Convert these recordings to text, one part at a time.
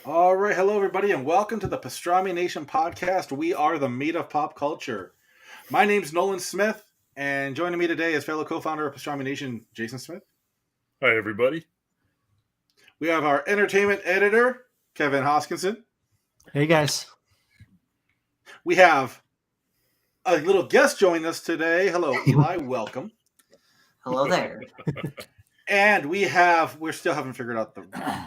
All right, hello everybody, and welcome to the Pastrami Nation Podcast. We are the meat of pop culture. My name's Nolan Smith, and joining me today is fellow co-founder of Pastrami Nation, Jason Smith. Hi, everybody. We have our entertainment editor, Kevin Hoskinson. Hey, guys. We have a little guest joining us today. Hello, Eli. Welcome. Hello there. And we still haven't figured out the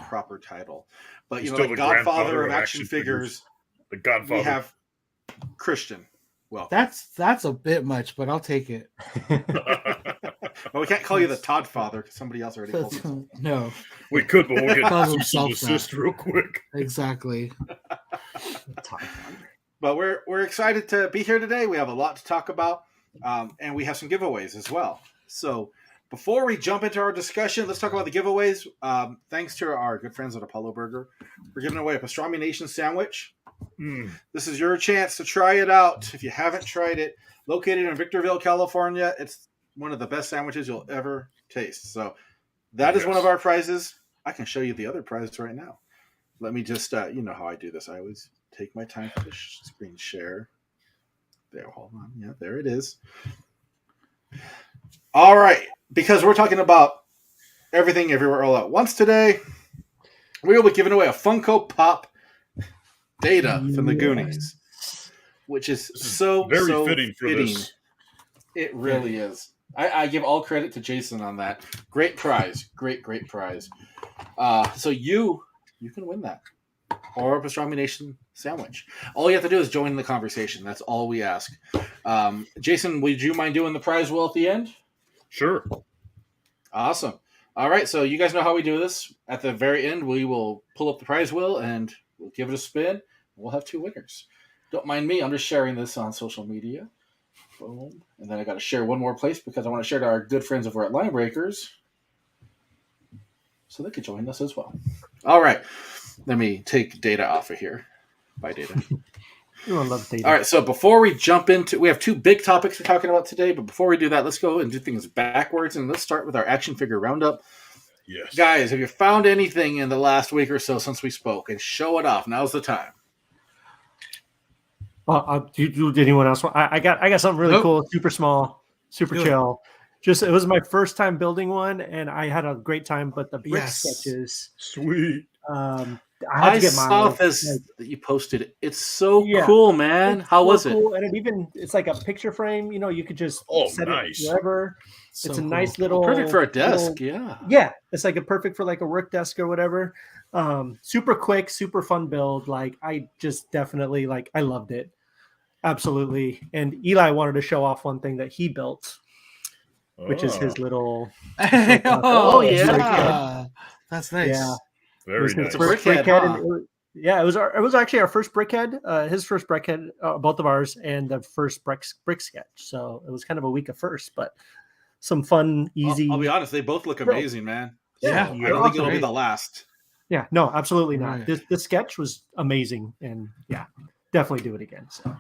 proper title, but He's the still the Godfather of action figures. The Godfather. We have Christian. Well, That's a bit much, but I'll take it. well, we can't call you the Todd Father because somebody else already called you. No, We could, but we'll get Calls some himself assist real quick. exactly. But we're excited to be here today. We have a lot to talk about, and we have some giveaways as well. So before we jump into our discussion, let's talk about the giveaways. Thanks to our good friends at Apollo Burger, we're giving away a Pastrami Nation sandwich. This is your chance to try it out. If you haven't tried it, located in Victorville, California, it's one of the best sandwiches you'll ever taste. So that is one of our prizes. I can show you the other prize right now. Let me just, you know how I do this. I always take my time for the screen share. There, hold on. Yeah, there it is. All right. Because we're talking about everything everywhere all at once today, we will be giving away a Funko Pop Data from the Goonies, which is so fitting for this. It really is. I give all credit to Jason on that. Great prize. Great prize. So you can win that. Or a Pastrami Nation sandwich. All you have to do is join the conversation. That's all we ask. Jason, would you mind doing the prize wheel at the end? Sure. Awesome. All right, so you guys know how we do this. At the very end, we will pull up the prize wheel and we'll give it a spin. We'll have two winners. Don't mind me. I'm just sharing this on social media. Boom. And then I got to share one more place because I want to share to our good friends over at Line Breakers so they could join us as well. All right. Let me take data off of here. Bye, data. You don't love data. All right, so before we jump into, we have two big topics we're talking about today, but before we do that, let's go and do things backwards, and let's start with our action figure roundup. Yes. Guys, have you found anything in the last week or so since we spoke? And show it off. Now's the time. Did anyone else? I got something really cool, super small, super chill. It was my first time building one, and I had a great time. But the brick sketches, sweet. I saw this that you posted. It's so cool, man. How was it? Cool. And it's like a picture frame. You could just set it wherever. So it's a nice little perfect for a desk. Yeah. It's like perfect for like a work desk or whatever. Super quick, super fun build. Like I just definitely I loved it. Absolutely. And Eli wanted to show off one thing that he built, which is his little. Yeah, that's nice. Yeah. Very nice. It's a brickhead. It was actually our first brickhead, his first brickhead, both of ours, and the first brick sketch. So it was kind of a week of first, but some fun, easy. I'll be honest, they both look amazing, man. Yeah, I don't think it'll be the last. Yeah, no, absolutely not. This sketch was amazing, and yeah, definitely do it again. So.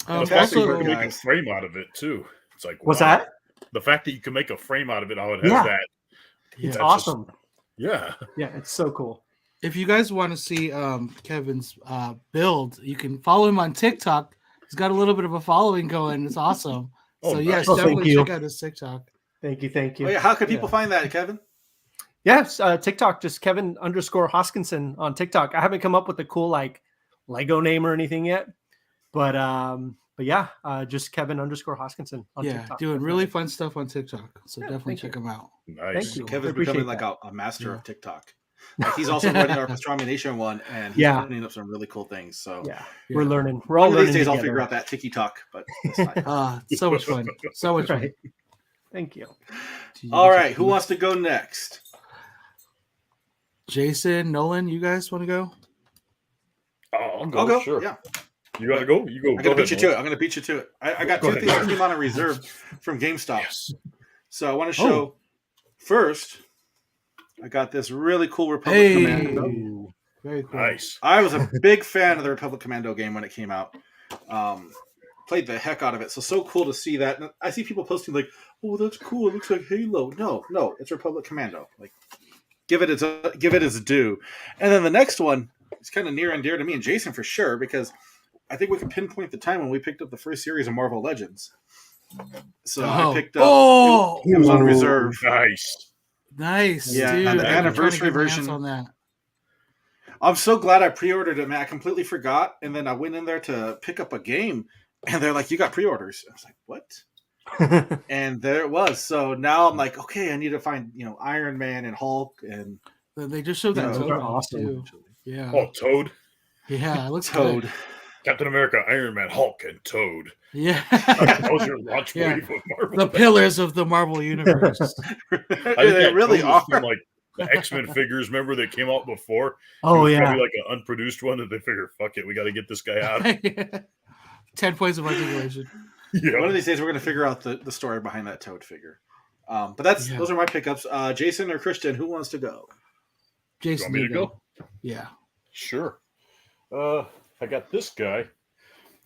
The fact that you can make a frame out of it too. It's like what's that? The fact that you can make a frame out of it, how it has that. It's awesome. Yeah, it's so cool. If you guys want to see Kevin's build, you can follow him on TikTok. He's got a little bit of a following going. It's awesome. So yes, definitely check out his TikTok. Thank you. Oh, yeah. How can people find that, Kevin? Yes, TikTok, just Kevin_Hoskinson on TikTok. I haven't come up with a cool Lego name or anything yet, but yeah, just Kevin_Hoskinson on TikTok. Doing really fun stuff on TikTok. So definitely check him out. Nice. Thank you. Kevin's becoming a master of TikTok. He's also running our Pastrami Nation one, and he's putting up some really cool things. So we're learning. We're all learning. These days, I'll figure out that TikTok, but it's fine. So much fun. So much fun. Thank you. All right, who wants to go next? Jason, Nolan, you guys want to go? I'll go. Sure. Yeah. You gotta go. You go. I'm gonna beat you to it. I got two things that came on in reserve from GameStop. Yes. So I want to show first. I got this really cool Republic Commando. Very cool. Nice. I was a big fan of the Republic Commando game when it came out. Played the heck out of it. So cool to see that. And I see people posting "Oh, that's cool. It looks like Halo." No, it's Republic Commando. Give it its due. And then the next one, it's kind of near and dear to me and Jason for sure, because I think we can pinpoint the time when we picked up the first series of Marvel Legends. So I picked up. It was on reserve. Nice. Yeah, dude. The anniversary version on that. I'm so glad I pre-ordered it, man. I completely forgot, and then I went in there to pick up a game, and they're like, "You got pre-orders." I was like, "What?" And there it was. So now I'm like, okay, I need to find Iron Man and Hulk, and they just showed that Toad awesome. too. Yeah. Oh, Toad. Yeah, it looks Toad. Good. Captain America, Iron Man, Hulk, and Toad. Yeah. That was your launch wave with Marvel. The pillars of the Marvel universe. They really are. From, like the X-Men figures, remember that came out before? Oh yeah, probably like an unproduced one that they figure, fuck it, we got to get this guy out. 10 points of articulation. Yeah. One of these days we're going to figure out the story behind that Toad figure. But those are my pickups. Jason or Christian, who wants to go? Jason, you want me to go? Yeah, sure. I got this guy.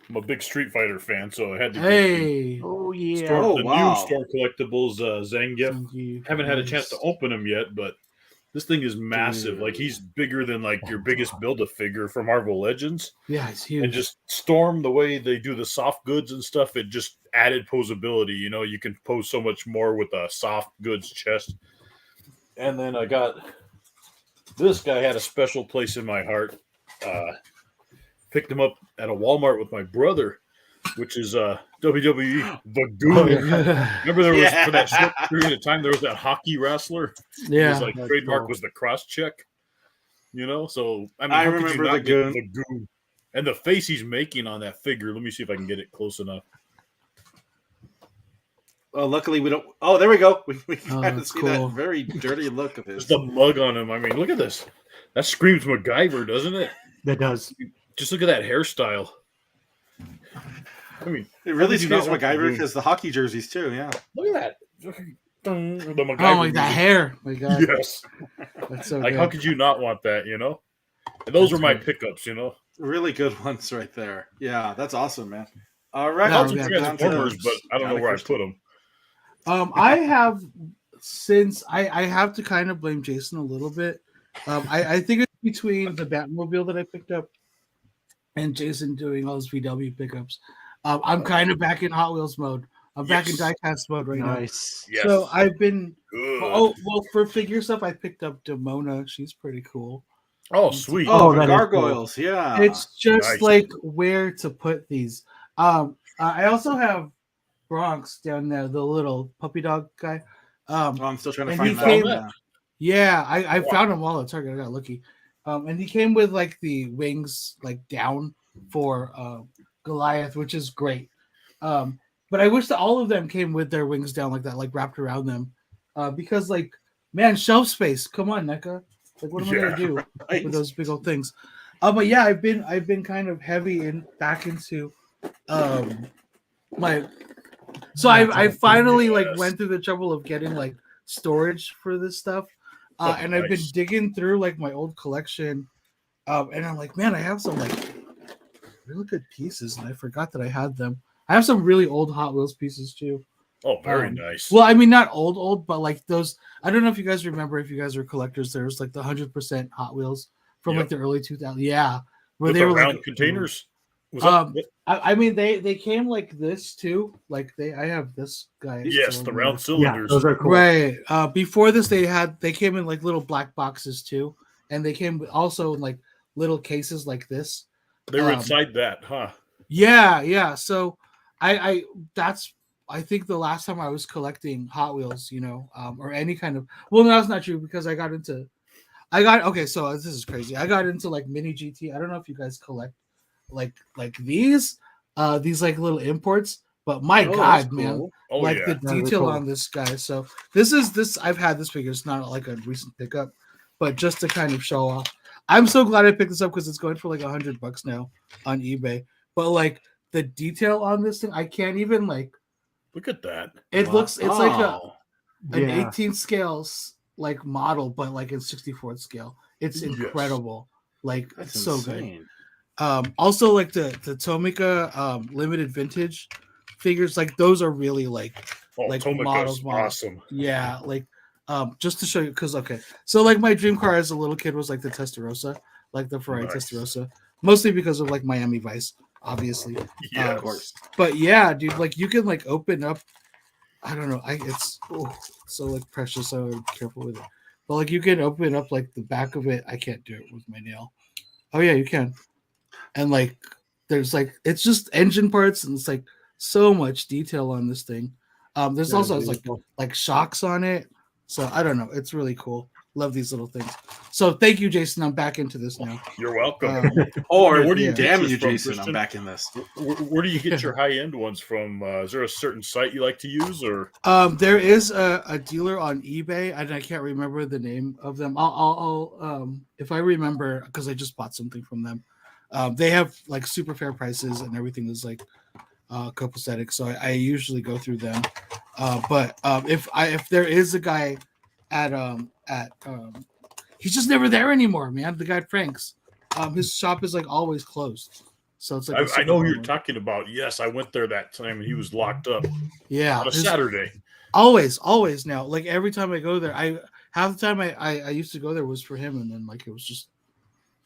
I'm a big Street Fighter fan, so I had to get Hey. Oh yeah. the new Storm Collectibles Zangief. Haven't had a chance to open him yet, but this thing is massive. Dude. Like, he's bigger than like your biggest Build-A-Figure from Marvel Legends. Yeah, it's huge. And just Storm, the way they do the soft goods and stuff, it just added posability. You know, you can pose so much more with a soft goods chest. And then I got this guy, had a special place in my heart. Picked him up at a Walmart with my brother, which is WWE The Goon. Remember there was for that short period of time there was that hockey wrestler. Yeah, his trademark was the cross check. You know, so I mean, I how could you remember not the get Goon. The Goon and the face he's making on that figure. Let me see if I can get it close enough. Oh, luckily we don't. Oh, there we go. We kind of see cool. that very dirty look of his. Just the mug on him. I mean, look at this. That screams MacGyver, doesn't it? That does. Just look at that hairstyle. I mean, It really how could you not screams want the MacGyver Goon? because the hockey jerseys too. Yeah. Look at that. The MacGyver Oh my, music. that hair! My God, Yes. that's so Like, good. how could you not want that, you know? And those That's were my right. pickups, you know? Really good ones right there. Yeah, that's awesome, man. All right, No, let's yeah, get down to- Transformers, but I don't know where I put them. I have since I have to kind of blame Jason a little bit. I think it's between the Batmobile that I picked up and Jason doing all his VW pickups. I'm kind of back in Hot Wheels mode. I'm back in diecast mode right Nice. Yes. now. So I've been Good. for figure stuff I picked up Demona. She's pretty cool. Oh, sweet. Oh, Oh, the that is gargoyles. Yeah. It's just Nice. like where to put these. I also have Bronx down there, the little puppy dog guy. Oh, I'm still trying to and find he that. came- Yeah. Yeah, I found him all at Target. I got lucky. And he came with like the wings like down for Goliath, which is great. But I wish that all of them came with their wings down like that, like wrapped around them. Because like, man, shelf space. Come on, NECA. Like, what am I gonna do Right. with those big old things? But yeah, I've been kind of heavy back into my. So I finally like Yes. went through the trouble of getting like storage for this stuff. Oh, And I've been nice. digging through like my old collection, and I'm like, man, I have some like really good pieces, and I forgot that I had them. I have some really old Hot Wheels pieces too. Oh, very Um, nice. Well, I mean, not old, but like those. I don't know if you guys remember. If you guys are collectors, there was like the 100% Hot Wheels from like the early 2000s. Yeah, where With they the were round like containers. Was Um, that, I mean, they came like this too. Like I have this guy. yes, still the in round there. cylinders. Yeah, those are cool. Right. Before this, they came in like little black boxes too, and they came also in like little cases like this. They were inside that, huh? Yeah. So I think the last time I was collecting Hot Wheels, or any kind of, well, no, that's not true because okay, so this is crazy. I got into like mini GT. I don't know if you guys collect like these like little imports, but my Oh, God, that's man. cool. Oh, Like yeah. the Those are detail cool. on this guy. So this I've had this figure. It's not like a recent pickup, but just to kind of show off. I'm so glad I picked this up because it's going for like $100 now on eBay. But like the detail on this thing, I can't even like. Look at that. It Wow. looks. It's like Oh. an Yeah. 18 scales like model, but like in 64th scale. It's Yes. incredible. Like That's it's so good. insane. Also like the Tomica limited vintage figures, like those are really like Oh, like Tomica's models. awesome. Yeah, like just to show you, because okay, so like my dream car as a little kid was like the Testarossa, like the Ferrari Nice. Testarossa, mostly because of like Miami Vice, obviously. Yeah, Of course. But yeah, dude, like you can like open up. I don't know. It's so like precious. So I'm careful with it. But like you can open up like the back of it. I can't do it with my nail. Oh yeah, you can. And like there's like it's just engine parts and it's like so much detail on this thing. There's Yeah, also beautiful. like shocks on it. So I don't know. It's really cool. Love these little things. So thank you, Jason. I'm back into this now. you're welcome. Or Where do you Yeah. get damn yours you, from, Jason, I'm Christian? back in this. Where do you get your high end ones from? Is there a certain site you like to use, or There is a dealer on eBay, and I can't remember the name of them. I'll if I remember, because I just bought something from them. They have like super fair prices, and everything is like copacetic. So I usually go through them. But if there is a guy at he's just never there anymore, man. The guy at Frank's, his shop is like always closed. So it's like a I super know who fun you're one. talking about. Yes, I went there that time and he was locked up Yeah, on a his- Saturday. always now. Like every time I go there, half the time I used to go there was for him, and then like it was just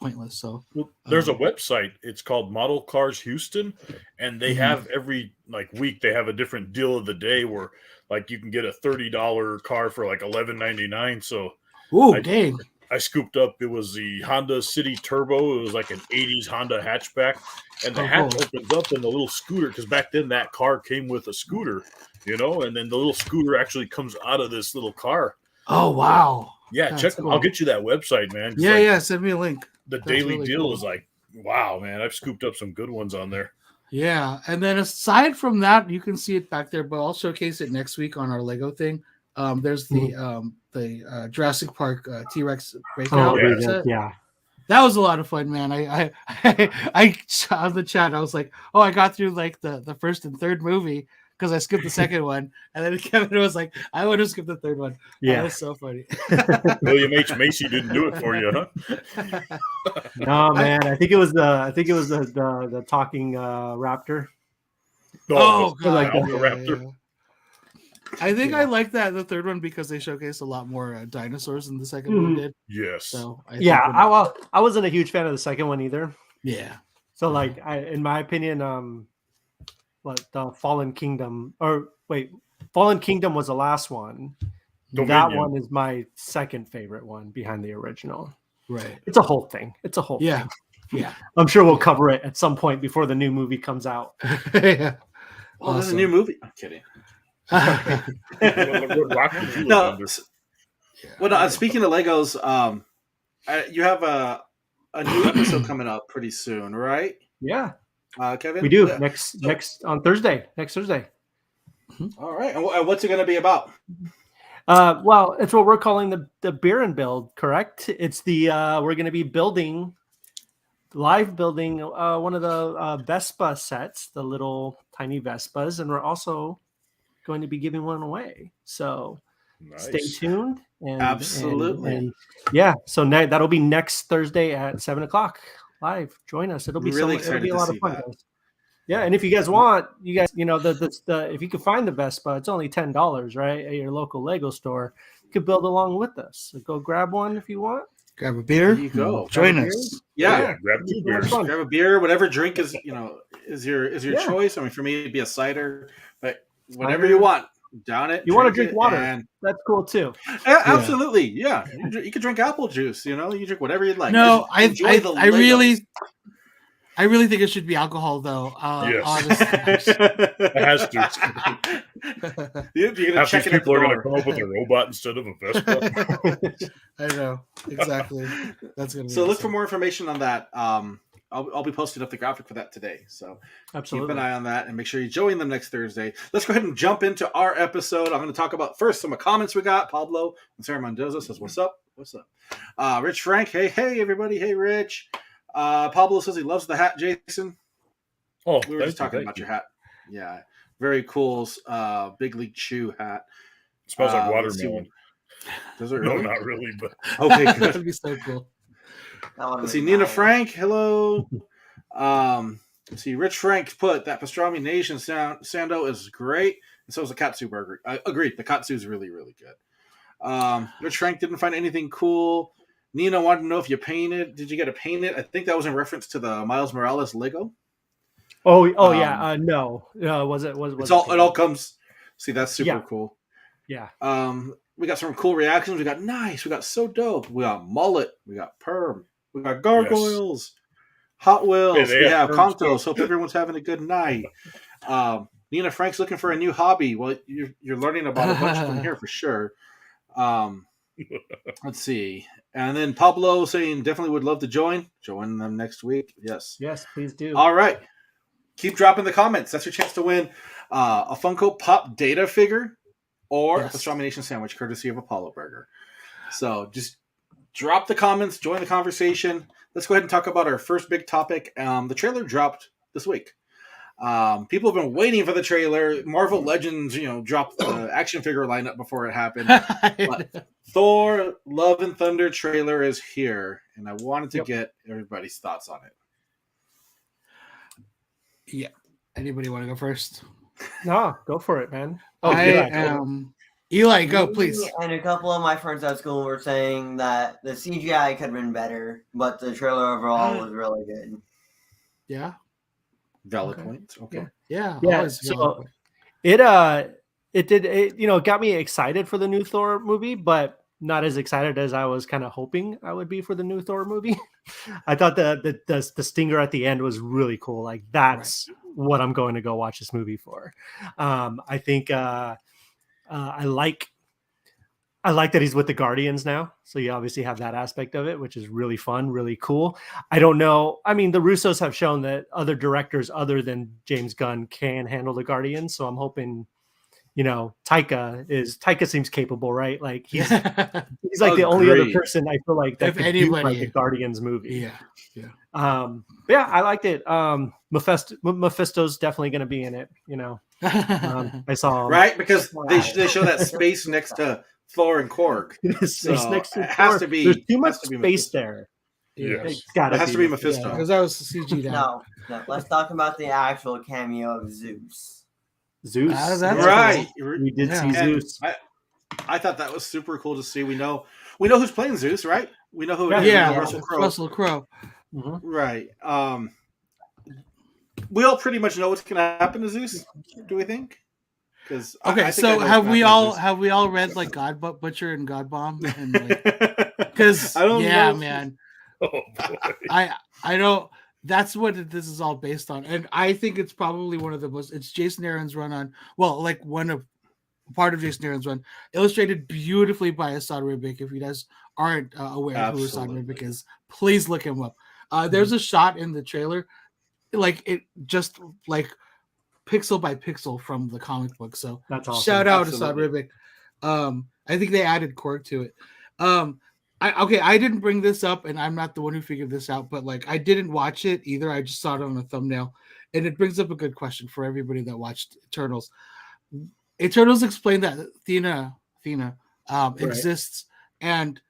pointless. So Well, there's a Um, website. It's called Model Cars Houston, and they Mhm. have every like week they have a different deal of the day where like you can get a $30 car for like $11.99. So ooh, I- dang. I scooped up. It was the Honda City Turbo. It was like an '80s Honda hatchback, and the Oh, hatch cool. opens up, and the little scooter. Because back then that car came with a scooter, and then the little scooter actually comes out of this little car. Oh wow. Yeah, That's check them. cool. I'll get you that website, man. 'cause, Yeah, like, yeah. Send me a link. The That's daily really deal cool. is like, wow, man. I've scooped up some good ones on there. Yeah, and then aside from that, you can see it back there, but I'll showcase it next week on our Lego thing. There's the Jurassic Park T-Rex breakout yeah. set. Yeah. That was a lot of fun, man. I on the chat, I was like, oh, I got through like the first and third movie because I skipped the second one, and then Kevin was like, I would have skipped the third one. That Yeah. was so funny. William H. Macy didn't do it for you, huh? No, man. I think it was the talking raptor. Oh, the God. like Alpha yeah, Raptor. yeah. I think Yeah. I like that the third one because they showcased a lot more dinosaurs than the second one Mhm. did. Yes. So Yeah, think I wasn't a huge fan of the second one either. yeah. So like in my opinion, what the Fallen Kingdom Fallen Kingdom was the last one. That Dominion. one is my second favorite one behind the original. Right. It's a whole thing. It's a whole Yeah. thing. Yeah. I'm sure we'll cover it at some point before the new movie comes out. Yeah. Oh, there's a Awesome. new movie. I'm kidding. What rock did you live No, under? well, no, speaking of Legos, you have a new episode coming up pretty soon, right? Yeah, Kevin? we do Yeah. next on Thursday. Next Thursday. All right. And what's it going to be about? Well, it's what we're calling the beer and build, correct? It's the we're going to be live building one of the Vespa sets, the little tiny Vespas, and we're also going to be giving one away. So Nice. stay tuned. And, Absolutely. and yeah, so that'll be next Thursday at 7:00 live. Join us. It'll be Really it'll excited be a to lot see of fun, that. guys. Yeah, and if you guys want, the if you can find the Vespa, it's only $10, right, at your local Lego store. You could build along with us. So go grab one if you want. Grab a beer. There you go. Join Grab a us. Yeah. Grab two beers. Fun. Grab a beer, whatever drink is your Yeah. choice. I mean, for me, it'd be a cider, but whatever Cider. you want, down it. You want to drink drink it, water? and- That's cool too. Yeah, absolutely. Yeah, you can drink apple juice. You drink whatever you'd like. No, Just enjoy the I Legos. really think it should be alcohol though. Yes. Honestly. It has to. You're gonna Half check these it at the people are going to door. come up with a robot instead of a Vespa. I know exactly. That's gonna be So look for awesome. more information on that. I'll be posting up the graphic for that today. So Absolutely. keep an eye on that and make sure you join them next Thursday. Let's go ahead and jump into our episode. I'm going to talk about first some comments we got. Pablo and Sarah Mendoza says, "What's up? What's up?" Rich Frank, hey everybody, hey Rich. Pablo says he loves the hat, Jason. Oh, We were just talking about your hat. Yeah, very cool. Big League Chew hat. It smells like Let's see watermelon. Does it No, really? not really, but Okay, good. That'd be so cool. That one Let's was see, Nina mine. Frank, hello. Let's see, Rich Frank put that Pastrami Nation Sando is great, and so is the Katsu burger. I agree, the Katsu is really, really good. Rich Frank didn't find anything cool. Nina wanted to know if you painted. Did you get to paint it? I think that was in reference to the Miles Morales Lego. Oh yeah. No. Was it? It's all. It all comes. See, that's super cool. Yeah. We got some cool reactions. We got nice. We got so dope. We got mullet. We got perm. We got gargoyles. Hot Wheels. Yeah, we have perms Contos. Hope everyone's having a good night. Nina Frank's looking for a new hobby. Well, you're learning about a bunch from here for sure. Let's see. And then Pablo saying definitely would love to join. Join them next week. Yes. Yes, please do. All right. Keep dropping the comments. That's your chance to win a Funko Pop Data figure or a Pastrami Nation sandwich, courtesy of Apollo Burger. So just drop the comments, join the conversation. Let's go ahead and talk about our first big topic. The trailer dropped this week. People have been waiting for the trailer. Marvel Legends, dropped the action figure lineup before it happened. But Thor Love and Thunder trailer is here, and I wanted to get everybody's thoughts on it. Yeah. Anybody want to go first? No, go for it, man. Eli, go, please. And a couple of my friends at school were saying that the CGI could have been better, but the trailer overall was really good. Yeah. Valid point. Okay. Yeah. So it got me excited for the new Thor movie, but not as excited as I was kind of hoping I would be for the new Thor movie. I thought the stinger at the end was really cool. Like that's what I'm going to go watch this movie for. I think I like that he's with the Guardians now. So you obviously have that aspect of it, which is really fun, really cool. I don't know. I mean, the Russos have shown that other directors other than James Gunn can handle the Guardians. So I'm hoping, Taika seems capable, right? Like he's like the only other person I feel like that if could anybody do like a Guardians movie. Yeah. I liked it. Mephisto's definitely going to be in it. I saw him. Right, because they show that space next to Thor and Korg. Space next to it has Thor. to be. There's too much has to be space Mephisto. there. Yes. It has to be Mephisto. Because that was CG down. No, let's talk about the actual cameo of Zeus. Zeus. That's Right. We did see And Zeus. I thought that was super cool to see. We know who's playing Zeus, right? We know who it is. Yeah, Russell Crowe. Mm-hmm. Right. We all pretty much know what's going to happen to Zeus. Do we think? Because so have we all read like God Butcher and God Bomb? Because man. Oh boy. I don't. That's what this is all based on, and I think it's probably one of the most. It's Jason Aaron's run on. Well, like part of Jason Aaron's run, illustrated beautifully by Assad Ribic. If you guys aren't aware of who Assad Ribic is, please look him up. There's a shot in the trailer, like it just like pixel by pixel from the comic book. So that's awesome. Shout out Assad Ribic. I think they added Korg to it. I didn't bring this up, and I'm not the one who figured this out, but like I didn't watch it either. I just saw it on a thumbnail, and it brings up a good question for everybody that watched Eternals. Eternals explained that Athena exists, and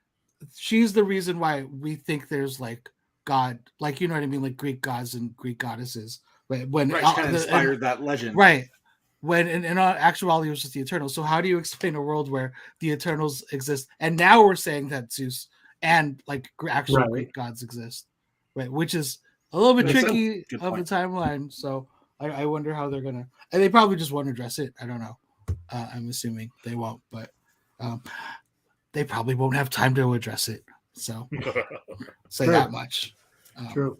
she's the reason why we think there's like God, like you know what I mean, like Greek gods and Greek goddesses. Right, when she kind of inspired that legend, right? When in actuality it was just the Eternals. So how do you explain a world where the Eternals exist, and now we're saying that Zeus and like actual Greek gods exist, right? Which is a little bit tricky of the timeline. So I wonder how they're gonna. And they probably just won't address it. I don't know. I'm assuming they won't, but they probably won't have time to address it. So say that much. True.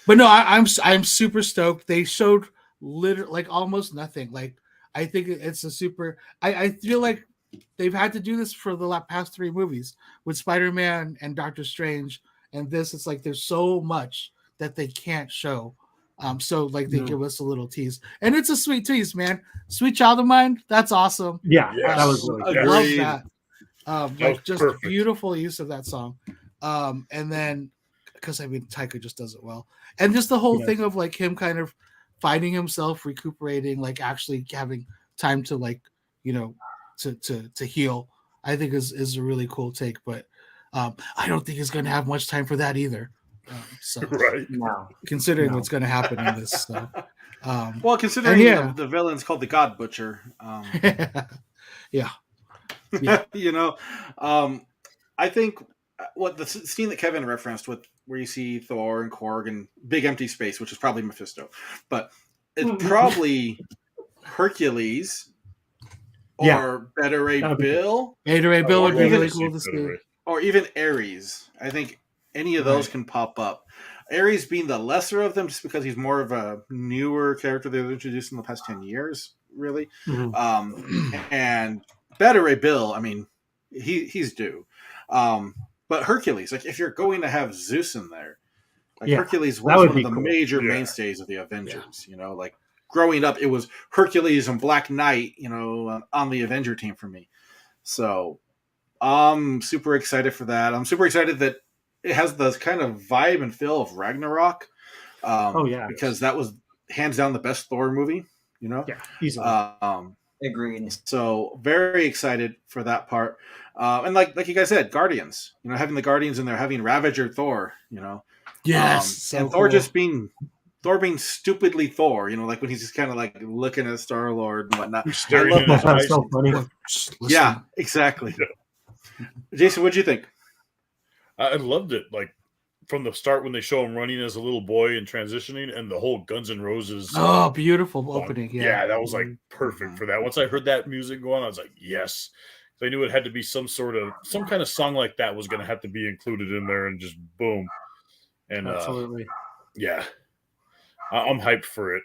But no, I'm super stoked. They showed literally like almost nothing. Like I think it's a super. I feel like they've had to do this for the past 3 movies with Spider-Man and Doctor Strange, and this. It's like there's so much that they can't show. So like they give us a little tease, and it's a sweet tease, man. Sweet Child of Mine, that's awesome. Yeah, yes. that was really I love that. Like just perfect. beautiful use of that song. And then because I mean Taika just does it well, and just the whole thing of like him kind of finding himself, recuperating, like actually having time to like to heal. I think is a really cool take, but I don't think he's going to have much time for that either. Right. Considering what's going to happen in this. So, well, considering the villain's called the God Butcher. Yeah. I think what the scene that Kevin referenced with where you see Thor and Korg and big empty space, which is probably Mephisto, but it's probably Hercules or Better Ray Bill. Beta Ray Bill would be even- really cool to see. Or even Ares. I think any of those can pop up. Ares being the lesser of them, just because he's more of a newer character they've introduced in the past 10 years, really. And Better Ray Bill, I mean, he's due. But Hercules, like if you're going to have Zeus in there, like Hercules was one of the major mainstays of the Avengers. You know, like growing up, it was Hercules and Black Knight, you know, on the Avenger team for me. So I'm super excited for that. I'm super excited that it has the kind of vibe and feel of Ragnarok. Because that was hands down the best Thor movie, you know? Yeah, easily. Agreed. So very excited for that part. And like you guys said, Guardians, you know, having the Guardians in there, having Ravager Thor, you know. Yes. And Thor being stupidly Thor, you know, like when he's just kind of like looking at Star-Lord and whatnot. I love that. That's so funny. Yeah, exactly. Jason, what'd you think? I loved it. Like from the start when they show him running as a little boy and transitioning, and the whole Guns N' Roses. Oh, beautiful opening! Yeah, that was like perfect for that. Once I heard that music go on, I was like, yes. So I knew it had to be some kind of song like that was going to have to be included in there, and just boom. And absolutely, yeah, I'm hyped for it.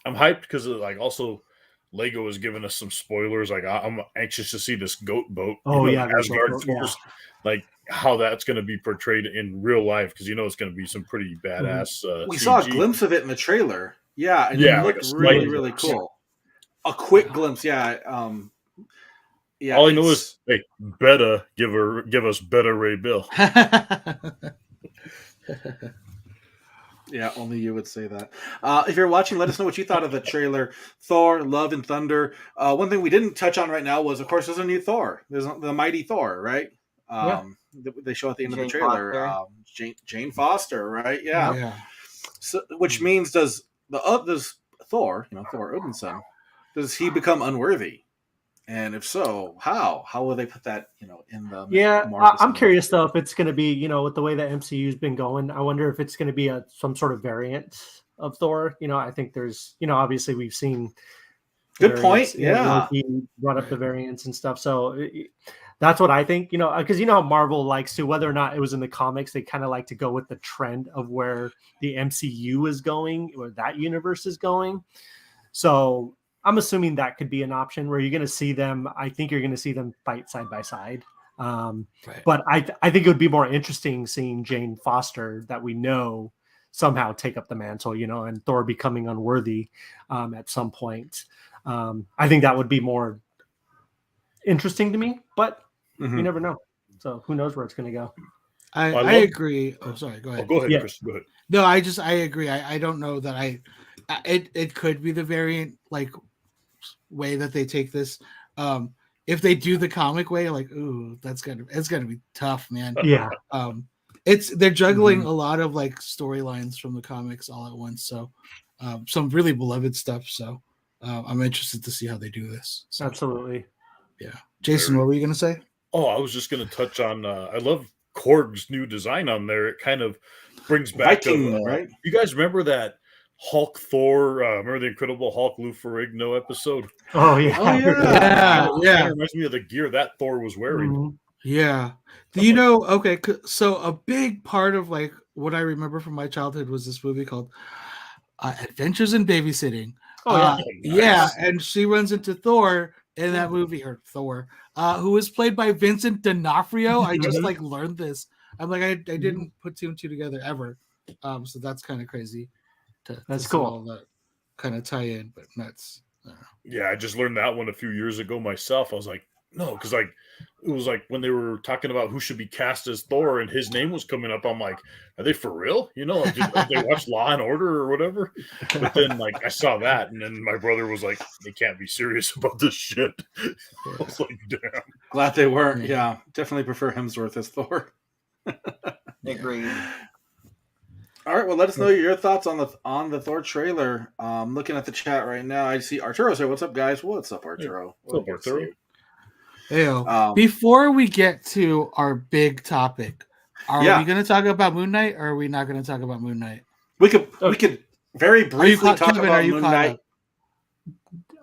I'm hyped because like also Lego has given us some spoilers. Like I'm anxious to see this goat boat. Asgard Force. Like how that's going to be portrayed in real life, because you know it's going to be some pretty badass. We CG. saw a glimpse of it in the trailer. Yeah, and it looked really, really cool. A quick glimpse, yeah. All I know is, hey, better give us Better Ray Bill. Yeah, only you would say that. If you're watching, let us know what you thought of the trailer, Thor, Love and Thunder. One thing we didn't touch on right now was, of course, there's a new Thor. There's the Mighty Thor, right? They show at the end of the trailer. Jane Foster, right? Yeah. So, which means does Thor, you know, Thor Odinson, does he become unworthy? And if so, how? How will they put that, you know, in the I'm curious though if it's going to be, you know, with the way the MCU's been going, I wonder if it's going to be some sort of variant of Thor. You know, I think there's, you know, obviously we've seen. Good point. Yeah, he brought up the variants and stuff. So that's what I think. You know, because you know how Marvel likes to, whether or not it was in the comics, they kind of like to go with the trend of where the MCU is going, or that universe is going. So I'm assuming that could be an option where you're going to see them. I think you're going to see them fight side by side. But I think it would be more interesting seeing Jane Foster, that we know, somehow take up the mantle, you know, and Thor becoming unworthy at some point. I think that would be more interesting to me, but you never know. So who knows where it's going to go. I agree. Oh, sorry. Go ahead. Go ahead, Chris. Go ahead. No, I agree. I don't know that it could be the variant like way that they take this. If they do the comic way, like, ooh, it's gonna be tough, man. Yeah. They're juggling a lot of like storylines from the comics all at once. So some really beloved stuff. So I'm interested to see how they do this. So, absolutely. Yeah. Jason, what were you gonna say? Oh, I was just gonna touch on I love Korg's new design on there. It kind of brings back right? You guys remember that Hulk Thor, remember the Incredible Hulk Lou Ferrigno episode? Oh yeah. It reminds me of the gear that Thor was wearing. Yeah. Do you know? Okay, so a big part of like what I remember from my childhood was this movie called Adventures in Babysitting. Oh yeah, and she runs into Thor in that movie, or Thor, who was played by Vincent D'Onofrio. I just like learned this. I'm like, I didn't put two and two together ever. So that's kind of crazy. That's cool. All that kind of tie in, but nuts. Yeah, I just learned that one a few years ago myself. I was like, no, because like it was like when they were talking about who should be cast as Thor, and his name was coming up. I'm like, are they for real? You know, did they watch Law and Order or whatever? But then like I saw that, and then my brother was like, they can't be serious about this shit. I was like, damn. Glad they weren't. Yeah, definitely prefer Hemsworth as Thor. Agreed. All right, well, let us know your thoughts on the Thor trailer. Looking at the chat right now, I see Arturo's here. What's up, guys? What's up, Arturo? What's up, Arturo? Heyo. Before we get to our big topic, are we going to talk about Moon Knight, or are we not going to talk about Moon Knight? We could very briefly talk Kevin, about Moon Knight. Up?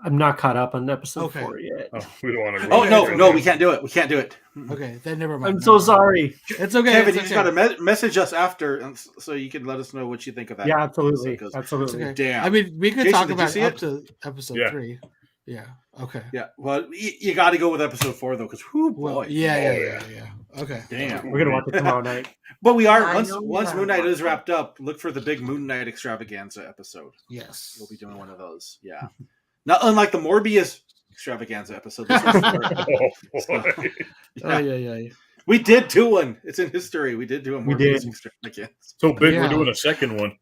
I'm not caught up on episode 4 yet. Oh, we don't want to. No, we can't do it. We can't do it. Okay, then never mind. I'm so sorry. It's okay. Kevin, you just got to message us after, so you can let us know what you think of that. Yeah, absolutely. Absolutely. Okay. Damn. I mean, we could Jason, talk did about you up see to episode 3. Yeah. Okay. Yeah. Well, you got to go with episode 4 though, because boy. Yeah. Okay. Damn. We're gonna watch it tomorrow night. But we are Yeah, once Moon Knight is wrapped up, look for the big Moon Knight extravaganza episode. Yes. We'll be doing one of those. Yeah. Not unlike the Morbius extravaganza episode. This one's Yeah. We did do one. It's in history. We did do a Morbius extravaganza. So big, we're doing a second one.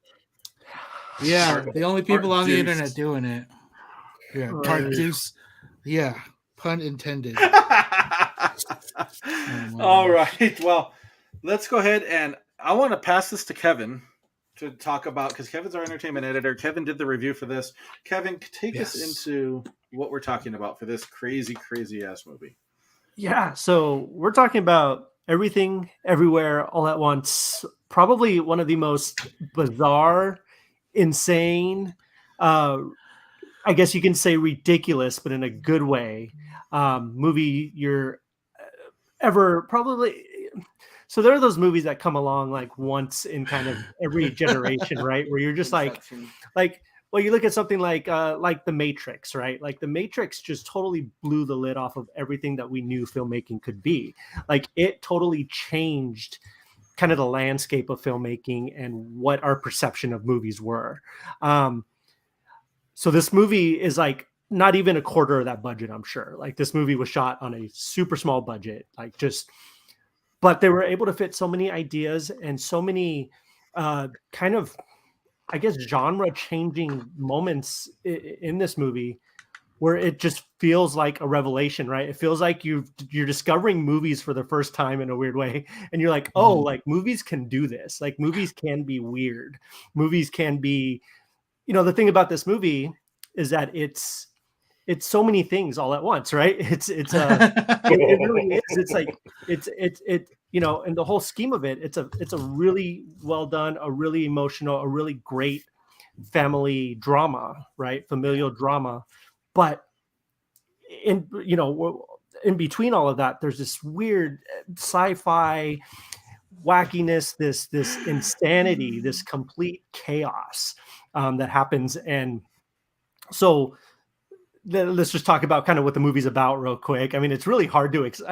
Yeah, the only people on the internet doing it. Yeah, Parduce. Yeah, pun intended. All right. Well, let's go ahead and I want to pass this to Kevin to talk about, because Kevin's our entertainment editor. Kevin did the review for this. Kevin, take us into what we're talking about for this crazy ass movie. Yeah, so we're talking about Everything, Everywhere, All at Once. Probably one of the most bizarre, insane, I guess you can say ridiculous, but in a good way, movie you're ever probably. So there are those movies that come along like once in kind of every generation, right? Where you're just like, well, you look at something like The Matrix, right? Like The Matrix just totally blew the lid off of everything that we knew filmmaking could be. Like it totally changed kind of the landscape of filmmaking and what our perception of movies were. So this movie is like not even a quarter of that budget, I'm sure. Like this movie was shot on a super small budget, but they were able to fit so many ideas and so many kind of, I guess, genre-changing moments in this movie where it just feels like a revelation, right? It feels like you're discovering movies for the first time in a weird way. And you're like, oh, like movies can do this. Like movies can be weird. Movies can be, the thing about this movie is that it's so many things all at once, right? It really is. It's like in the whole scheme of it, it's a really well done, a really emotional, a really great family drama, right? Familial drama. But in between all of that, there's this weird sci-fi wackiness, this insanity, this complete chaos that happens. And so let's just talk about kind of what the movie's about real quick. I mean, it's really hard to it's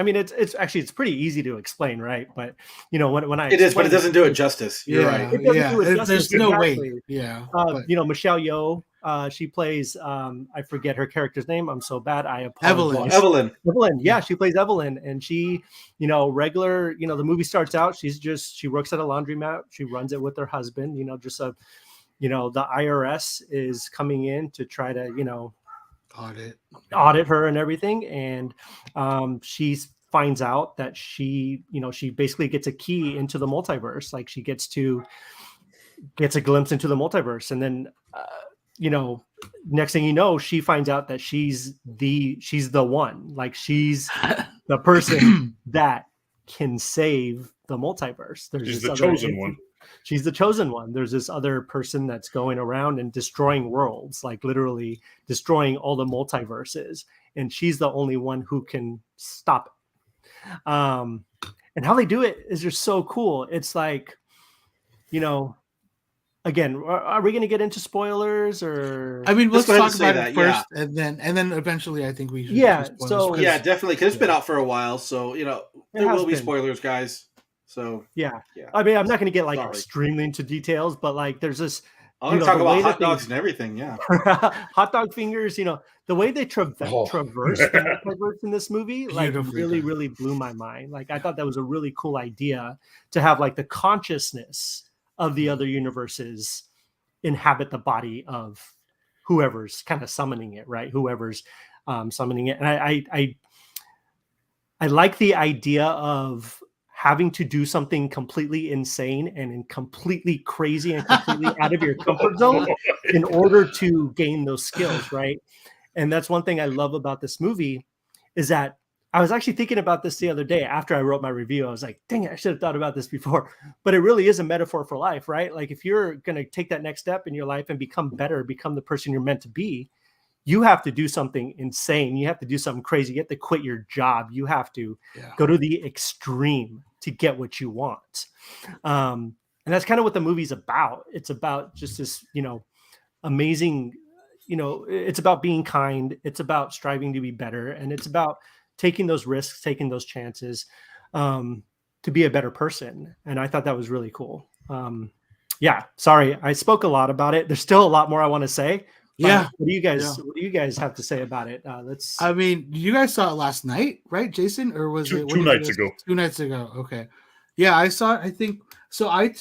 pretty easy to explain, right? But when it is, but it doesn't do it justice. You're right. It doesn't do it justice, there's no exactly. way. Yeah. Michelle Yeoh, she plays I forget her character's name. I'm so bad. I apologize. Evelyn. Yeah, she plays Evelyn, and she, regular. The movie starts out. She works at a laundromat. She runs it with her husband. The IRS is coming in to try to audit her and everything, and she finds out that she basically gets a key into the multiverse. Like she gets a glimpse into the multiverse, and then next thing you know, she finds out that she's the one. Like she's the person that can save the multiverse. She's the chosen one. She's the chosen one. There's this other person that's going around and destroying worlds, like literally destroying all the multiverses. And she's the only one who can stop it. And how they do it is just so cool. It's like, again, are we going to get into spoilers or? I mean, let's talk about it first, and then eventually, I think we should. Yeah. Definitely, because it's been out for a while, so there will be spoilers, guys. So yeah. I mean, I'm not going to get extremely into details, but there's this. I'm going to talk about hot dogs and everything. Yeah, hot dog fingers. The way they traverse the multiverse in this movie, really, really blew my mind. Like I thought that was a really cool idea to have the consciousness of the other universes inhabit the body of whoever's kind of summoning it, right? Whoever's summoning it. And I like the idea of having to do something completely insane and completely crazy and completely out of your comfort zone in order to gain those skills, right? And that's one thing I love about this movie is that I was actually thinking about this the other day after I wrote my review. I was like, dang it, I should have thought about this before. But it really is a metaphor for life, right? Like if you're going to take that next step in your life and become better, become the person you're meant to be, you have to do something insane. You have to do something crazy. You have to quit your job. You have to go to the extreme to get what you want. And that's kind of what the movie's about. It's about just this, amazing, it's about being kind. It's about striving to be better. And it's about taking those risks, taking those chances to be a better person. And I thought that was really cool. Sorry, I spoke a lot about it. There's still a lot more I want to say. Yeah. What do you guys have to say about it? I mean, you guys saw it last night, right, Jason? Or was it two nights ago? 2 nights ago. Okay. Yeah, I saw it. I think so. It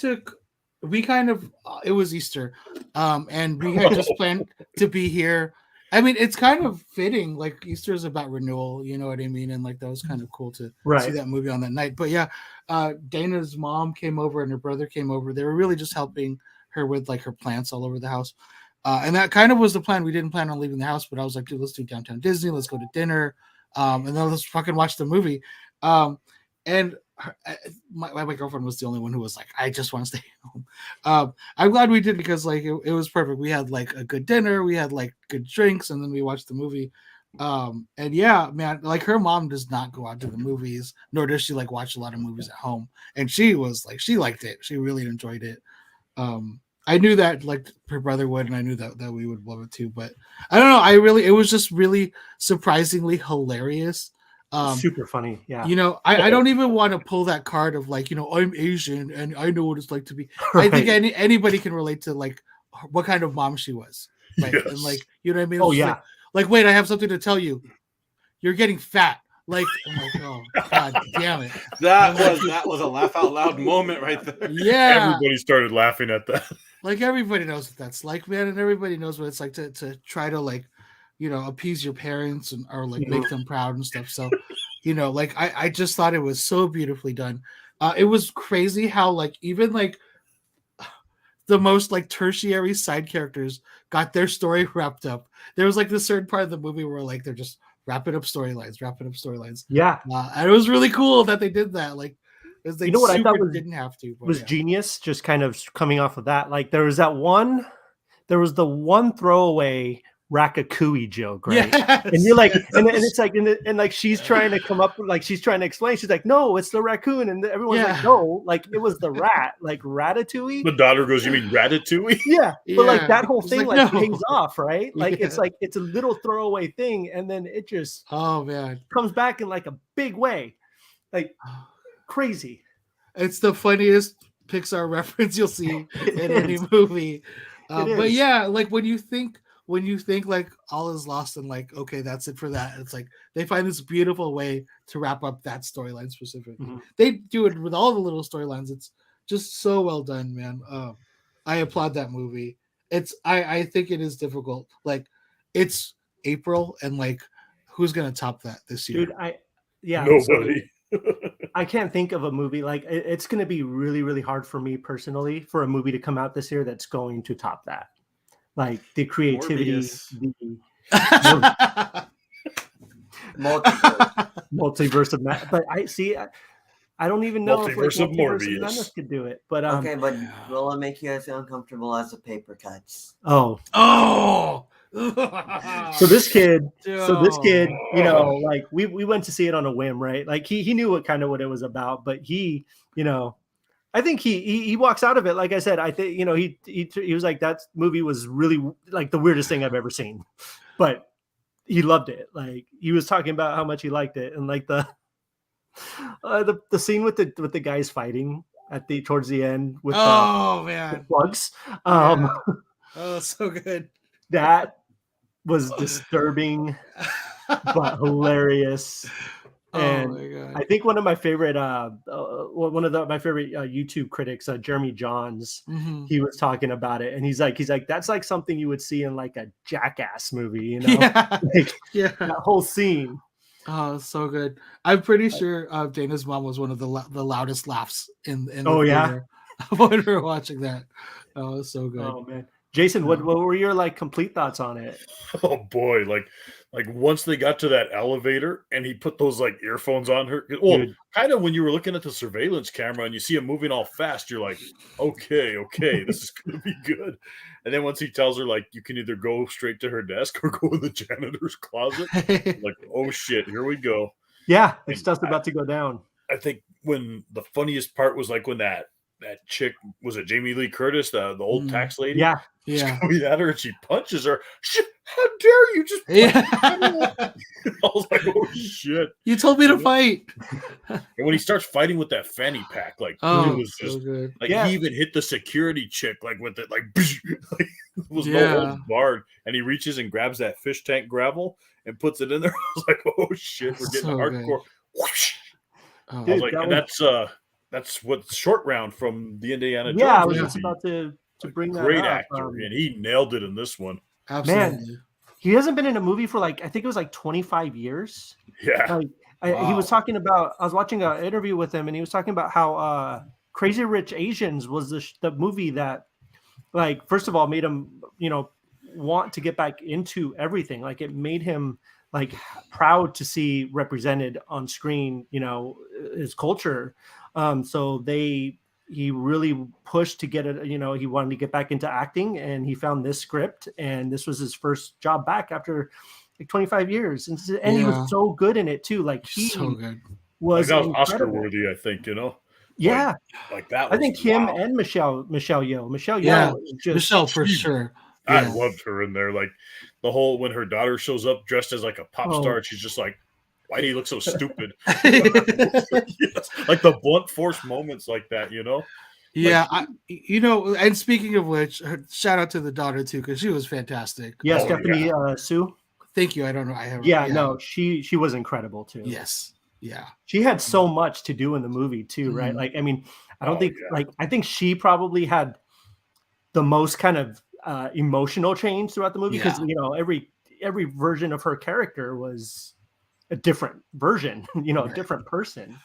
was Easter. And we had just planned to be here. I mean, it's kind of fitting. Like Easter is about renewal, you know what I mean? And like that was kind of cool to see that movie on that night. But yeah, Dana's mom came over and her brother came over. They were really just helping her with like her plants all over the house. And that kind of was the plan. We didn't plan on leaving the house, but I was like, dude, let's do Downtown Disney. Let's go to dinner. And then let's fucking watch the movie. And my girlfriend was the only one who was like, I just want to stay home. I'm glad we did because like it was perfect. We had like a good dinner, we had like good drinks, and then we watched the movie. And yeah, man, like her mom does not go out to the movies, nor does she like watch a lot of movies at home. And she was like, she liked it. She really enjoyed it. I knew that like her brother would, and I knew that we would love it too. But I don't know. It was just really surprisingly hilarious. Super funny. Yeah. I don't even want to pull that card of like, I'm Asian and I know what it's like to be. Right. I think anybody can relate to like what kind of mom she was. Right. Yes. And like, you know what I mean? Oh yeah. Like, wait, I have something to tell you. You're getting fat. Like, I'm like, oh God damn it. That was a laugh out loud moment right there. Yeah. Everybody started laughing at that. Like everybody knows what that's like, man, and everybody knows what it's like to try to like, appease your parents or like make them proud and stuff. So, like I just thought it was so beautifully done. It was crazy how like even like the most like tertiary side characters got their story wrapped up. There was like this certain part of the movie where like they're just wrapping up storylines. Yeah, and it was really cool that they did that. Like, they what I thought didn't have to. But was genius. Just kind of coming off of that, like there was the one throwaway Ratatouille joke, right? Yes. And you're like, and it's like, and like she's trying to come up, like she's trying to explain. She's like, no, it's the raccoon, and everyone's like, no, like it was the rat, like Ratatouille. The daughter goes, you mean Ratatouille? Yeah, but like that whole thing like no. pays off, right? Like it's a little throwaway thing, and then it just comes back in like a big way, like crazy. It's the funniest Pixar reference you'll see in any movie. But yeah, like when you think like all is lost and like, okay, that's it for that. It's like they find this beautiful way to wrap up that storyline specifically. Mm-hmm. They do it with all the little storylines. It's just so well done, man. I applaud that movie. I think it is difficult. Like it's April and like who's gonna top that this year? Dude, nobody. I can't think of a movie like it's going to be really, really hard for me personally for a movie to come out this year that's going to top that. Like the creativity, multiverse of madness. But I don't even know if multiverse of Madness could do it. But okay, but will it make you guys uncomfortable as the paper cuts? Oh. So this kid, like we went to see it on a whim, right? Like he knew what it was about, but he, I think he walks out of it. Like I said, I think, he was like, that movie was really like the weirdest thing I've ever seen, but he loved it. Like he was talking about how much he liked it. And like the scene with the guys fighting towards the end with the plugs. So good. That was disturbing, but hilarious. And my God. I think one of my favorite, YouTube critics, Jeremy Johns, he was talking about it, and he's like, that's like something you would see in like a Jackass movie, that whole scene. Oh, so good. I'm pretty sure Dana's mom was one of the loudest laughs in the theater when we were watching that. Oh, it was so good. Oh man. Jason, what were your like complete thoughts on it? Oh boy, like once they got to that elevator and he put those like earphones on her. Well, Dude. kind of when you were looking at the surveillance camera and you see him moving all fast, you're like, okay, this is gonna be good. And then once he tells her like you can either go straight to her desk or go in the janitor's closet, like, oh shit, here we go. Yeah, it's just about to go down. I think when the funniest part was like when that chick, was it Jamie Lee Curtis, the old tax lady? Yeah. She's coming at her and she punches her. How dare you just punch me? I was like, oh shit. You told me to fight. And when he starts fighting with that fanny pack, like it was so just good. like he even hit the security chick like with it, like it was no holds barred. And he reaches and grabs that fish tank gravel and puts it in there. I was like, oh shit, we're getting hardcore. Whoosh. I was like, and that's what's Short Round from the Indiana Jones. Yeah, I was just about to bring that up. Great actor, and he nailed it in this one. Absolutely. Man, he hasn't been in a movie for like, I think it was like 25 years. Yeah. Like, he was talking about, I was watching an interview with him and he was talking about how Crazy Rich Asians was the movie that, like, first of all, made him, want to get back into everything. Like, it made him like proud to see represented on screen, his culture. So he really pushed to get it, he wanted to get back into acting and he found this script and this was his first job back after like 25 years. And he was so good in it too. Like he so good. Was Oscar worthy, I think, Yeah. Like that. I think him and Michelle Yeoh. Yeah. Just, Michelle for sure. I loved her in there. Like the whole, when her daughter shows up dressed as like a pop star, and she's just like, why do you look so stupid? Like the blunt force moments like that, Yeah, and speaking of which, shout out to the daughter too, because she was fantastic. Yeah, Stephanie Sue. Thank you. I don't know. I have. Yeah, no, she was incredible too. Yes. Yeah. She had so much to do in the movie too, right? Like, I mean, I think she probably had the most kind of emotional change throughout the movie because every version of her character was a different version, a different person.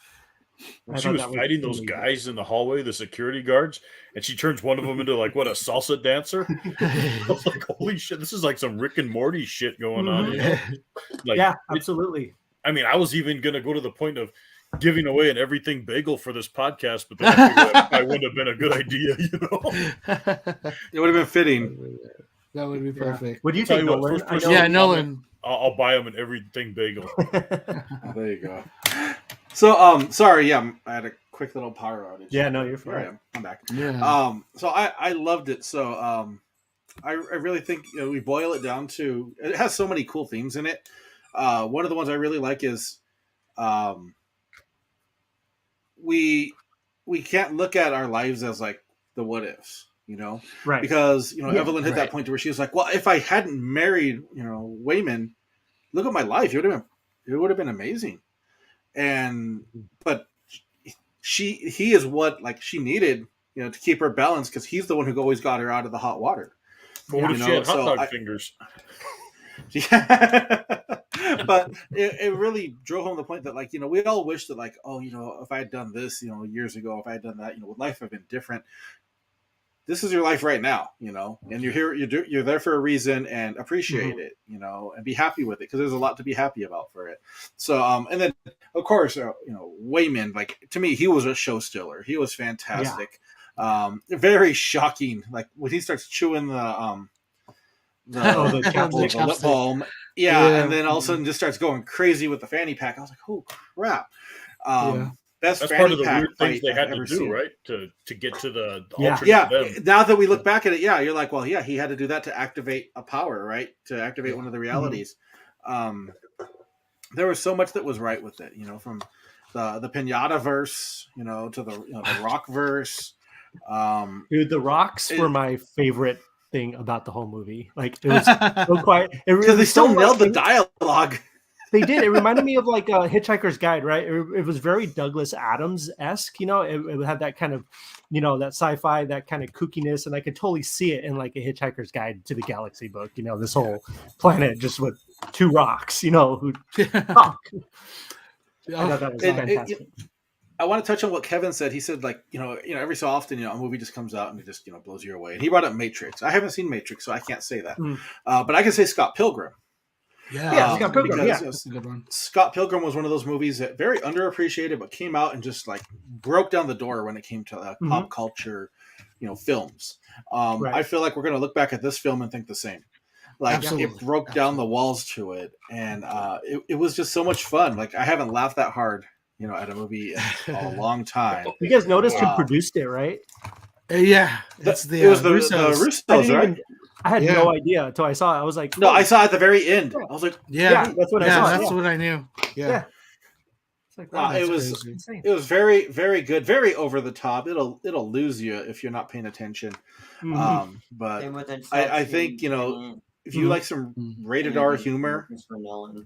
When she was fighting those guys in the hallway, the security guards, and she turns one of them into like a salsa dancer. I was like, holy shit, this is like some Rick and Morty shit going on. Like, yeah, absolutely. I mean, I was even gonna go to the point of giving away an everything bagel for this podcast, but then I figured that probably wouldn't have been a good idea, It would have been fitting. That would be perfect. What do you think, Nolan? Nolan. I'll buy him an everything bagel. There you go. So, sorry, I had a quick little power outage. Yeah, no, you're fine. Here I am. I'm back. Yeah. So I loved it. So, I really think we boil it down to, it has so many cool themes in it. One of the ones I really like is, we can't look at our lives as like the what ifs, right? Because Evelyn hit that point to where she was like, well, if I hadn't married Wayman, look at my life, it would have been amazing. But he is what like she needed to keep her balanced, because he's the one who always got her out of the hot water. What if she had hot dog fingers? Yeah. But it really drove home the point that, like, we all wish that, like, oh, if I had done this, years ago, if I had done that, would life have been different? This is your life right now, and you're here, you're there for a reason, and appreciate it, and be happy with it, because there's a lot to be happy about for it. So, and then of course, Wayman, like, to me, he was a show stealer. He was fantastic. Very shocking. Like when he starts chewing the lip balm. Yeah, and then all of a sudden just starts going crazy with the fanny pack. I was like, oh crap. That's part of the weird things they had to do, right? To get to the alternate. Now that we look back at it, you're like, well, he had to do that to activate a power, right? To activate one of the realities. There was so much that was right with it, from the pinata verse, to the rock verse. Dude, the rocks were my favorite thing about the whole movie. Like, it was so quiet. Because they still nailed the dialogue. They did. It reminded me of like a Hitchhiker's Guide, right? It was very Douglas Adams-esque, it had that kind of, that sci-fi, that kind of kookiness, and I could totally see it in like a Hitchhiker's Guide to the Galaxy book, this whole planet just with two rocks, who talk. I thought that was fantastic. I want to touch on what Kevin said. He said, like, every so often, a movie just comes out and it just, blows you away. And he brought up Matrix. I haven't seen Matrix, so I can't say that. But I can say Scott Pilgrim. Yeah, Scott Pilgrim. Because, that's a good one. Scott Pilgrim was one of those movies that very underappreciated, but came out and just like broke down the door when it came to pop culture, films. Right. I feel like we're going to look back at this film and think the same. Like Absolutely. it broke down the walls to it, and it was just so much fun. Like I haven't laughed that hard, at a movie in a long time. You guys noticed who produced it, right? Yeah, It was the Russos, right? I had no idea until I saw it. I was like, no, I saw it at the very end. I was like, yeah, that's what I saw. That's what I knew. Yeah. It's like, wow, it was insane. It was very, very good, very over the top. It'll lose you if you're not paying attention. But Same with I think if you like some rated R humor,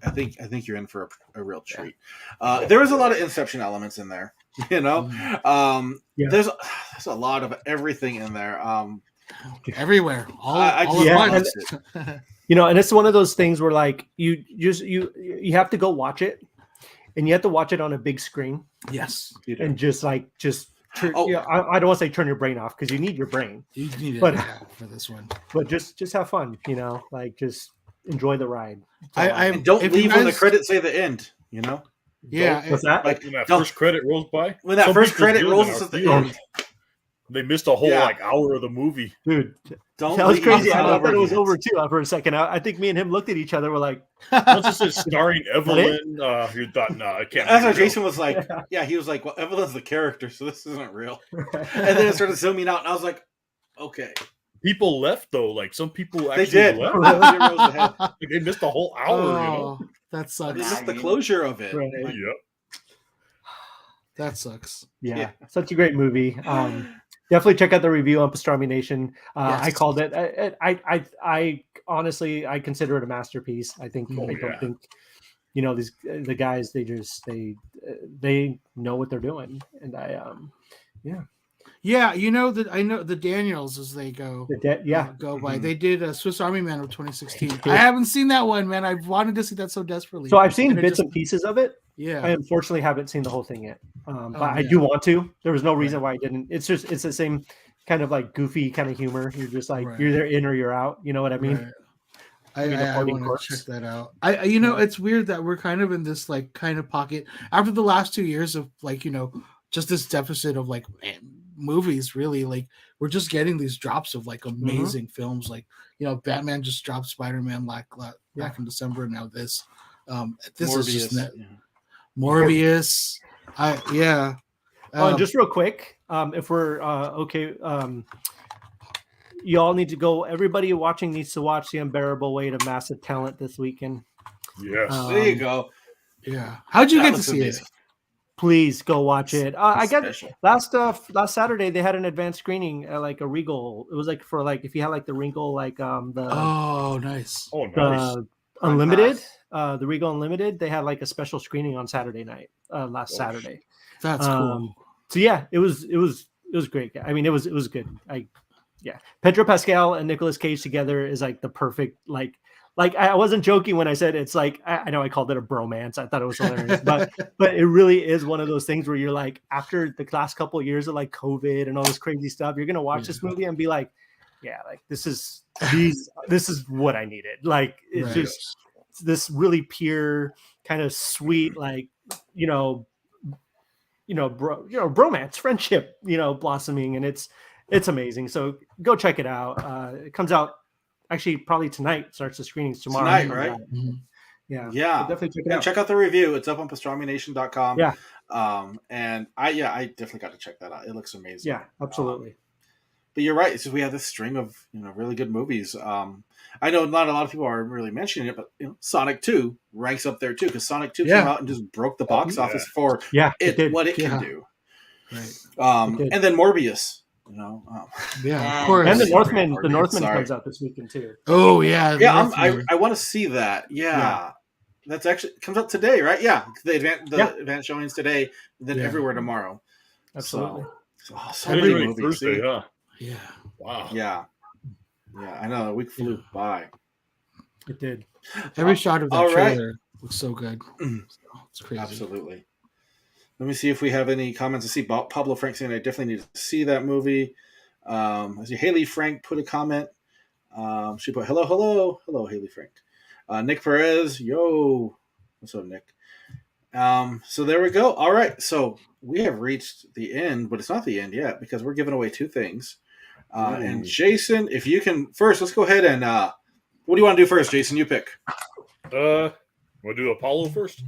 I think you're in for a real treat. There was a lot of Inception elements in there. There's a lot of everything in there. Everywhere, all at once. And it's one of those things where like you have to go watch it, and you have to watch it on a big screen. Yes, and just turn, I don't want to say turn your brain off because you need your brain. You need it for this one. But just have fun, like just enjoy the ride. And don't leave when the credits say the end. Yeah, what's that? Like when that first credit rolls by. When that first credit rolls at the end. They missed a whole hour of the movie. Dude, that was crazy. I thought it was over too for a second. I think me and him looked at each other. We're like, once it said starring Evelyn, you thought, no, I can't. That's how Jason was like, he was like, well, Evelyn's the character, so this isn't real. And then it started zooming out, and I was like, okay. People left though. Like some people they actually did. left. Like, they missed a whole hour. That sucks. They missed the closure of it. Right. Yep. That sucks. Yeah, such a great movie. Definitely check out the review on Pastrami Nation. Yes. I called it. I honestly consider it a masterpiece. I think. I don't think, the guys. They know what they're doing, and Yeah, I know the Daniels as they go. Go by. They did a Swiss Army Man of 2016. I haven't seen that one, man. I've wanted to see that so desperately. So I've seen bits and pieces of it. Yeah, I unfortunately haven't seen the whole thing yet. But I do want to. There was no reason why I didn't. It's the same kind of like goofy kind of humor. You're just like you're either in or you're out. You know what I mean? Right. I want to check that out. It's weird that we're kind of in this like kind of pocket after the last 2 years of like just this deficit of like movies. Really, like we're just getting these drops of like amazing films. Like Batman just dropped Spider-Man back in December, and now this. This Morbius, is just Morbius. And just real quick, if we're okay, you all need to go. Everybody watching needs to watch The Unbearable Weight of Massive Talent this weekend. Yes, there you go. Yeah, how'd you get to see it? Please go watch it. I got last Saturday they had an advanced screening at like a Regal. It was like for like if you had like the Regal like the nice. Unlimited, the Regal Unlimited, they had like a special screening on Saturday night, last Saturday. That's cool. So yeah, it was great. I mean, it was good. Pedro Pascal and Nicolas Cage together is like the perfect like I wasn't joking when I said it's like I know I called it a bromance. I thought it was hilarious, but it really is one of those things where you're like after the last couple of years of like COVID and all this crazy stuff, you're gonna watch this movie and be like, yeah, like this is what I needed. Like it's just this really pure kind of sweet, like bromance, friendship, blossoming, and it's amazing. So go check it out. It comes out actually probably tonight. Starts the screenings tomorrow. Tonight, right? Yeah. So definitely check it out. Check out the review. It's up on pastramination.com. Yeah. And I definitely got to check that out. It looks amazing. Yeah, absolutely. But you're right. So we have this string of really good movies. I know not a lot of people are really mentioning it, but Sonic 2 ranks up there too because Sonic 2 came out and just broke the box office for what it can do. Right. And then Morbius. Of course. And the Northman comes out this weekend too. Oh yeah, I want to see that. Yeah. That's actually comes out today, right? Yeah, the advanced showings today, then everywhere tomorrow. Absolutely. So many movies. Thursday, huh? Yeah. Wow. Yeah. I know. The week flew by. It did. Every shot of that trailer looks so good. It's crazy. Absolutely. Let me see if we have any comments. I see Pablo Frank saying I definitely need to see that movie. I see Haley Frank put a comment. She put hello, Haley Frank. Nick Perez, yo, what's up, Nick? So there we go. All right, so we have reached the end, but it's not the end yet because we're giving away 2 things. And Jason, if you can first, let's go ahead and what do you want to do first, Jason? You pick. We'll do Apollo first.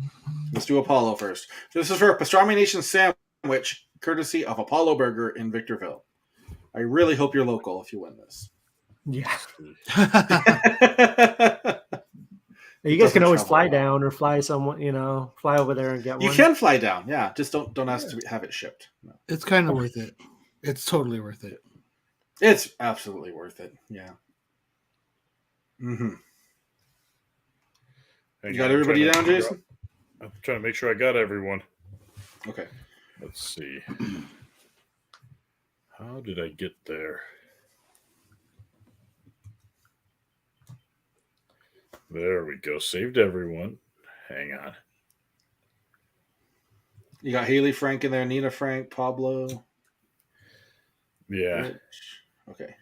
Let's do Apollo first. So this is for a Pastrami Nation sandwich, courtesy of Apollo Burger in Victorville. I really hope you're local if you win this. Yeah. You guys can always fly down or fly fly over there and get one. You can fly down, yeah. Just don't ask to have it shipped. No. It's kind of worth it. It's totally worth it. It's absolutely worth it. Yeah. Mm-hmm. You got everybody down, Jason? I'm trying to make sure I got everyone. Okay. Let's see. How did I get there? There we go. Saved everyone. Hang on. You got Haley Frank in there, Nina Frank, Pablo. Yeah. Rich. Okay.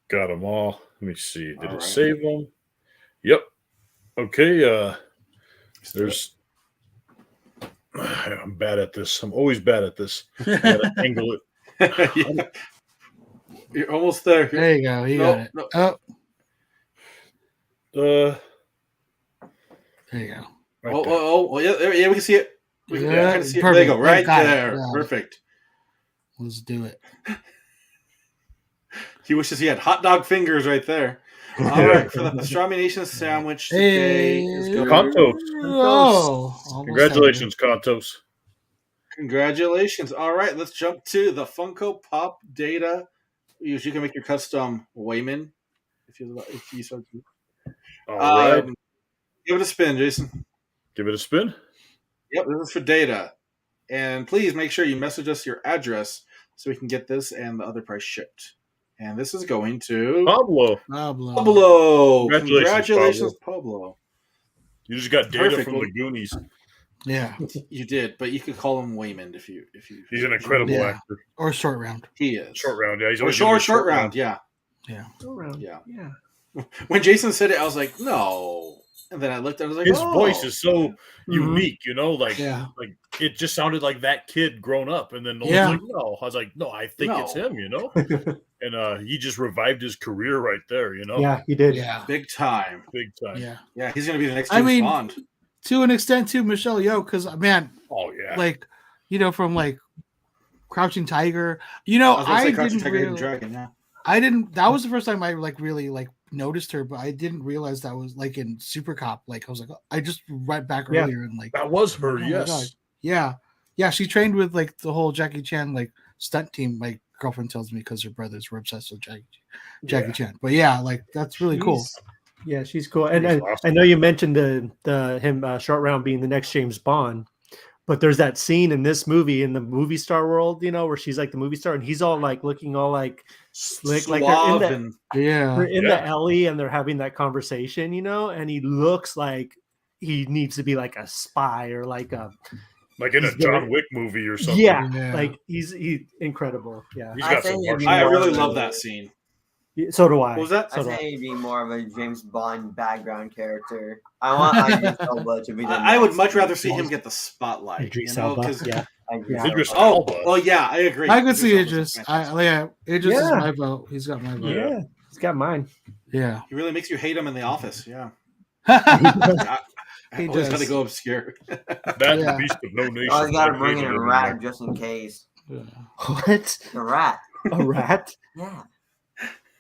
Got them all. Let me see. Did All it right. save them? Yep. Okay. There's. I'm bad at this. I'm always bad at this. I gotta angle it. Yeah. You're almost there. There you go. You got it. No. Oh, There there you go. Yeah, we can see it. We can Yeah, kind of see it. perfect. There you go, right Got it. there. Yeah. Perfect. Let's do it. He wishes he had hot dog fingers right there. All right, for the Pastrami Nation sandwich today is going. Contos. Oh, almost Congratulations, Contos. Congratulations. All right, let's jump to the Funko Pop data. You can make your custom Wayman if you so choose. All right. Give it a spin, Jason. Give it a spin. Yep, this is for data. And please make sure you message us your address so we can get this and the other price shipped. And this is going to Pablo. Pablo. Congratulations, Congratulations, Pablo. You just got data Perfect. from the Goonies. Yeah. You did, but you could call him Wayman if you. He's an incredible Yeah. actor. Or short round. He is Short round, yeah. He's Or always gonna be short round, yeah. Yeah. Go around. Yeah. Yeah. When Jason said it, I was like, no. And then I looked and I was like, His oh. voice is so Mm-hmm. unique, like Yeah. like it just sounded like that kid grown up, and then no Yeah. one's like, no. I was like, no, I think it's No. him, and he just revived his career right there, Yeah, he did. Yeah. Big time. big time. Yeah. Yeah, he's going to be the next I James mean, Bond. To an extent, too, Michelle Yeoh, because, man, Oh yeah, like, from, like, Crouching Tiger, I was going to I say Crouching didn't Tiger, Hidden really, Dragon, yeah. that was the first time I, like, really, like, noticed her, but I didn't realize that was, like, in Super Cop. Like, I was like, I just read back Yeah. earlier and, like, that was her. oh my Yes, God. Yeah, she trained with, like, the whole Jackie Chan, like, stunt team. My girlfriend tells me because her brothers were obsessed with Jackie Chan. But yeah, like, that's really cool. Yeah, she's cool. And She's I awesome. know you mentioned him short round being the next James Bond, but there's that scene in this movie in the movie star world, where she's like the movie star and he's all like looking all like slick, like Suave they're and in the alley and they're having that conversation, and he looks like he needs to be like a spy or like a like in a he's very- John Wick movie or something. yeah, Yeah. like he's incredible. Yeah, He's I got some think it'd be martial I more really of love a- that scene. so do I. What was that? So I do I. think it'd be more of a James Bond background character. I want Idris Elba to be the I would next much rather James see him Bond. get the spotlight. Idris you know, Elba, 'cause- yeah. Idris Idris Elba. Elba. Oh, yeah, I agree. I could see Elba's Idris. fantastic. Idris is Yeah. my vote. He's got my vote. Yeah, he's got mine. Yeah. He really makes you hate him in the office. Yeah. He I always got to does. go obscure. That Yeah. beast of no nation. Oh, you gotta I bring in hated a him rat there. just in case. What? The rat. A rat? Yeah.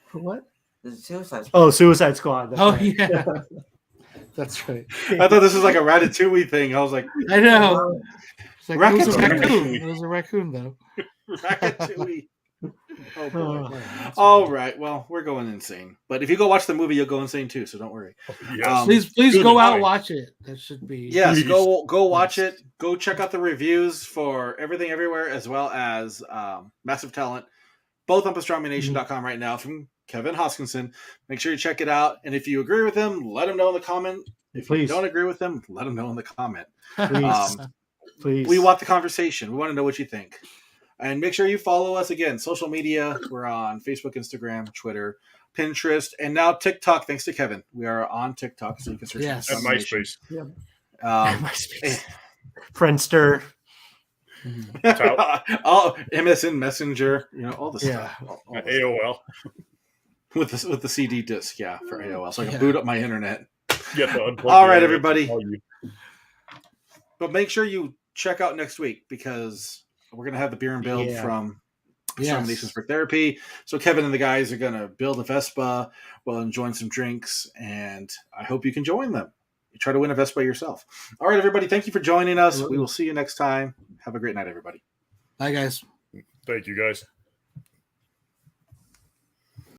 For what? The Suicide Squad. Oh, Suicide Squad. That's Oh right. yeah. That's right. I thought this was like a Ratatouille thing. I was like, I know. It's like, it was a Ratatouille. raccoon. It was a raccoon though. Ratatouille. Oh, boy. That's All weird. right. Well, we're going insane. But if you go watch the movie, you'll go insane too. So don't worry. Yes. Please good go out night. and watch it. That should be Yes, Please. go watch it. Go check out the reviews for Everything Everywhere as well as Massive Talent, both on PastramiNation.com right now from Kevin Hoskinson. Make sure you check it out. And if you agree with him, let him know in the comment. If you Please. don't agree with him, let him know in the comment. Please. Please. We want the conversation. We want to know what you think. And make sure you follow us again. Social media. We're on Facebook, Instagram, Twitter, Pinterest, and now TikTok. Thanks to Kevin. We are on TikTok, so you can search Yes. And Pastrami Nation. MySpace. MySpace. Friendster. all MSN Messenger, all the Yeah. stuff. All the AOL. stuff. With the CD disc, for AOL, so I can boot up my internet. You have to unplug All the right, internet everybody. to call you. But make sure you check out next week because we're gonna have the beer and build Yeah. from Yes. Nations for Therapy. So Kevin and the guys are gonna build a Vespa while enjoying some drinks, and I hope you can join them. You try to win a Vespa yourself. All right, everybody. Thank you for joining us. We will see you next time. Have a great night, everybody. Bye, guys. Thank you, guys.